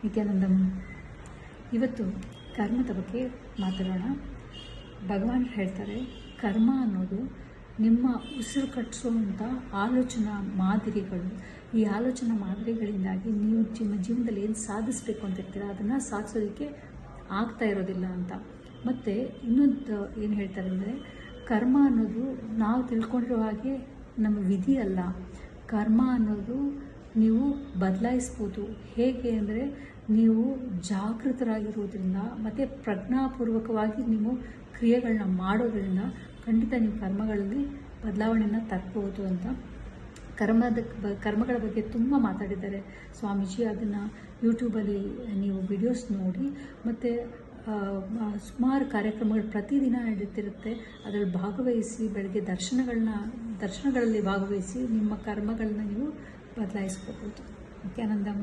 ನಿತ್ಯಾನಂದಂ. ಇವತ್ತು ಕರ್ಮದ ಬಗ್ಗೆ ಮಾತಾಡೋಣ. ಭಗವಾನ್ ಹೇಳ್ತಾರೆ, ಕರ್ಮ ಅನ್ನೋದು ನಿಮ್ಮ ಉಸಿರು ಕಟ್ಟಿಸುವಂಥ ಆಲೋಚನಾ ಮಾದರಿಗಳು. ಈ ಆಲೋಚನಾ ಮಾದರಿಗಳಿಂದಾಗಿ ನೀವು ನಿಮ್ಮ ಜೀವನದಲ್ಲಿ ಏನು ಸಾಧಿಸಬೇಕು ಅಂತಿರ್ತೀರ ಅದನ್ನು ಸಾಧಿಸೋದಕ್ಕೆ ಆಗ್ತಾ ಇರೋದಿಲ್ಲ ಅಂತ. ಮತ್ತು ಇನ್ನೊಂದು ಏನು ಹೇಳ್ತಾರೆ ಅಂದರೆ, ಕರ್ಮ ಅನ್ನೋದು ನಾವು ತಿಳ್ಕೊಂಡಿರೋ ಹಾಗೆ ನಮ್ಮ ವಿಧಿ ಅಲ್ಲ. ಕರ್ಮ ಅನ್ನೋದು ನೀವು ಬದಲಾಯಿಸ್ಬೋದು. ಹೇಗೆ ಅಂದರೆ, ನೀವು ಜಾಗೃತರಾಗಿರೋದ್ರಿಂದ ಮತ್ತು ಪ್ರಜ್ಞಾಪೂರ್ವಕವಾಗಿ ನೀವು ಕ್ರಿಯೆಗಳನ್ನ ಮಾಡೋದ್ರಿಂದ ಖಂಡಿತ ನೀವು ಕರ್ಮಗಳಲ್ಲಿ ಬದಲಾವಣೆಯನ್ನು ತರ್ಬೋದು ಅಂತ. ಕರ್ಮಗಳ ಬಗ್ಗೆ ತುಂಬ ಮಾತಾಡಿದ್ದಾರೆ ಸ್ವಾಮೀಜಿ. ಅದನ್ನು ಯೂಟ್ಯೂಬಲ್ಲಿ ನೀವು ವಿಡಿಯೋಸ್ ನೋಡಿ. ಮತ್ತು ಸುಮಾರು ಕಾರ್ಯಕ್ರಮಗಳು ಪ್ರತಿದಿನ ನಡೀತಿರುತ್ತೆ. ಅದರಲ್ಲಿ ಭಾಗವಹಿಸಿ, ಬೆಳಗ್ಗೆ ದರ್ಶನಗಳಲ್ಲಿ ಭಾಗವಹಿಸಿ ನಿಮ್ಮ ಕರ್ಮಗಳನ್ನ ನೀವು ಬದಲಾಯಿಸ್ಕೋಬೋದು. ನಿತ್ಯಾನಂದಂ.